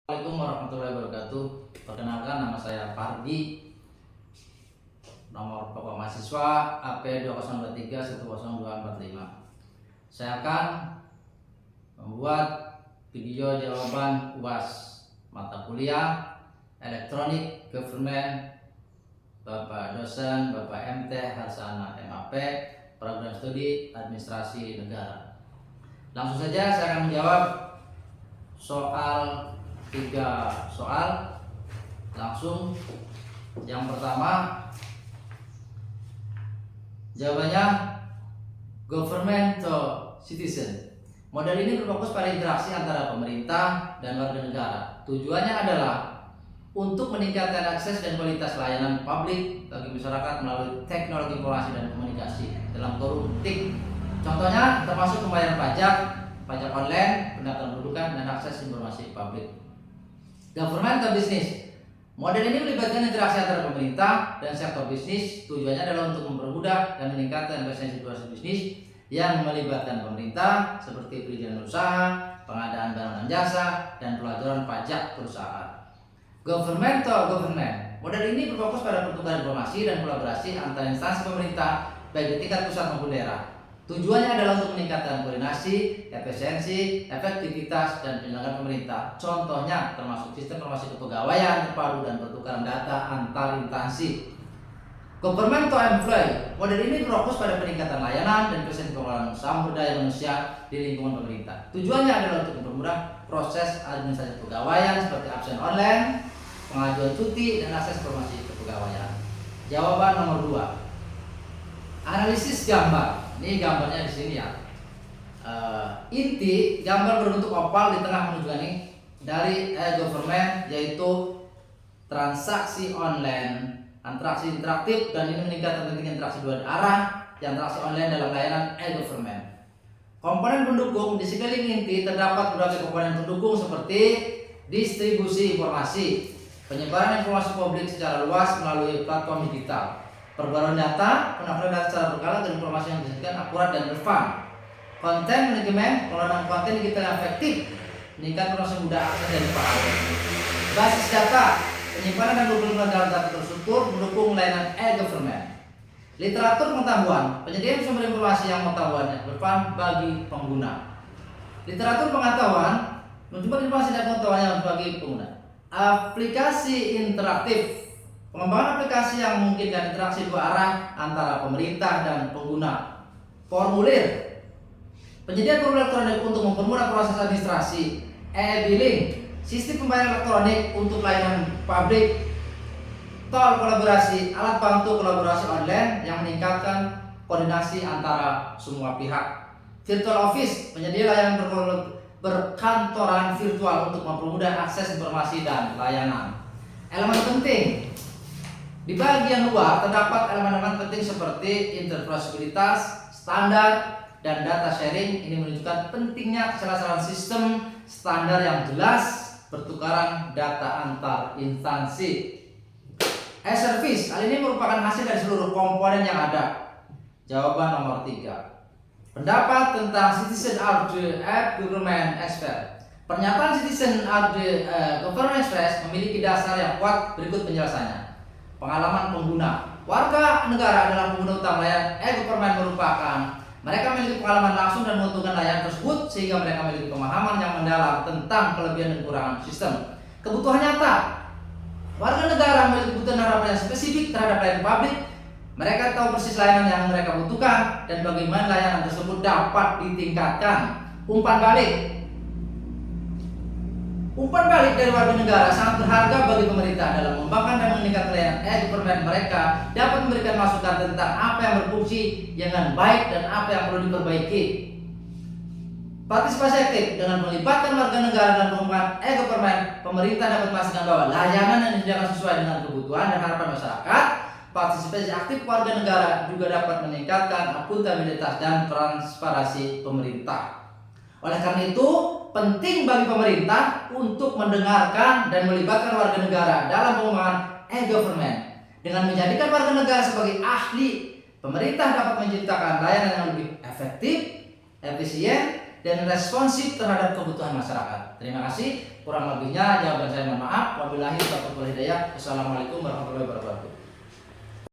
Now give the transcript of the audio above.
Assalamualaikum warahmatullahi wabarakatuh. Perkenalkan, nama saya Pardi. Nomor pokok mahasiswa AP 2023102545. Saya akan membuat video jawaban UAS mata kuliah Elektronik Government Bapak dosen Bapak MT Harsana MAP, program studi Administrasi Negara. Langsung saja saya akan menjawab tiga soal langsung. Yang pertama, jawabannya government to citizen. Model ini berfokus pada interaksi antara pemerintah dan warga negara. Tujuannya adalah untuk meningkatkan akses dan kualitas layanan publik bagi masyarakat melalui teknologi informasi dan komunikasi dalam kurun TIK. Contohnya termasuk pembayaran pajak, pajak online, pendaftaran kependudukan, dan akses informasi publik. Government to business. Model ini melibatkan interaksi antara pemerintah dan sektor bisnis. Tujuannya adalah untuk mempermudah dan meningkatkan efisiensi proses bisnis yang melibatkan pemerintah seperti perizinan usaha, pengadaan barang dan jasa, dan pelajaran pajak perusahaan. Government to government. Model ini berfokus pada pertukaran informasi dan kolaborasi antara instansi pemerintah baik di tingkat pusat maupun daerah. Tujuannya adalah untuk meningkatkan koordinasi, efisiensi, efektivitas, dan penyelenggaraan pemerintah. Contohnya termasuk sistem informasi kepegawaian terpadu dan pertukaran data antar instansi. Government to employee. Model ini berfokus pada peningkatan layanan dan efisiensi pengelolaan sumber daya manusia di lingkungan pemerintah. Tujuannya adalah untuk mempermudah proses administrasi kepegawaian seperti absen online, pengajuan cuti, dan akses informasi kepegawaian. Jawaban nomor 2. Analisis gambar. Ini gambarnya di sini ya. Inti gambar berbentuk oval di tengah menunjukkan ini dari e-government, yaitu transaksi online, interaksi interaktif, dan ini meningkatkan pentingnya interaksi dua arah, yang interaksi online dalam layanan e-government. Komponen pendukung di sekeliling inti terdapat berbagai komponen pendukung seperti distribusi informasi, penyebaran informasi publik secara luas melalui platform digital, perbaruan data, penampilan data secara berkala dan informasi yang disajikan akurat dan relevan. Konten manajemen, pengelolaan konten digital yang efektif, meningkatkan proses mudah akses dan dipahami. Basis data, penyimpanan dan pengumpulan data terstruktur mendukung layanan e-government. Literatur pengetahuan, penyediaan sumber informasi yang pengetahuan yang relevan bagi pengguna. Literatur pengetahuan, menjumpai informasi dan pengetahuan yang bagi pengguna. Aplikasi interaktif, pengembangan aplikasi yang memungkinkan interaksi dua arah antara pemerintah dan pengguna. Formulir, penyediaan formulir elektronik untuk mempermudah proses administrasi. E-billing, sistem pembayaran elektronik untuk layanan publik. Tol kolaborasi, alat bantu kolaborasi online yang meningkatkan koordinasi antara semua pihak. Virtual office, penyedia layanan berkantoran virtual untuk mempermudah akses informasi dan layanan. Elemen penting, di bagian luar terdapat elemen-elemen penting seperti interoperabilitas, standar, dan data sharing. Ini menunjukkan pentingnya kesalahan sistem standar yang jelas, pertukaran data antar instansi. E-service, hal ini merupakan hasil dari seluruh komponen yang ada. Jawaban nomor 3. Pendapat tentang citizen are the government expert. Pernyataan citizen are the government expert memiliki dasar yang kuat. Berikut penjelasannya. Pengalaman pengguna. Warga negara adalah pengguna utama layanan e-government merupakan mereka memiliki pengalaman langsung dan menguntungkan layanan tersebut sehingga mereka memiliki pemahaman yang mendalam tentang kelebihan dan kekurangan sistem. Kebutuhan nyata. Warga negara memiliki kebutuhan harapan yang spesifik terhadap layanan publik. Mereka tahu persis layanan yang mereka butuhkan dan bagaimana layanan tersebut dapat ditingkatkan. Umpan balik. Umpan balik dari warga negara sangat berharga bagi pemerintah dalam mengembangkan dan meningkatkan layanan e-government. Mereka dapat memberikan masukan tentang apa yang berfungsi dengan baik dan apa yang perlu diperbaiki. Partisipasi aktif, dengan melibatkan warga negara dalam pengembangan e-government, pemerintah dapat memastikan bahwa layanan yang disediakan sesuai dengan kebutuhan dan harapan masyarakat. Partisipasi aktif warga negara juga dapat meningkatkan akuntabilitas dan transparansi pemerintah. Oleh karena itu, penting bagi pemerintah untuk mendengarkan dan melibatkan warga negara dalam pengembangan e-government. Dengan menjadikan warga negara sebagai ahli, pemerintah dapat menciptakan layanan yang lebih efektif, efisien, dan responsif terhadap kebutuhan masyarakat. Terima kasih. Kurang lebihnya jawaban saya mohon maaf. Wabillahi taufiq wal hidayah. Wassalamualaikum warahmatullahi wabarakatuh.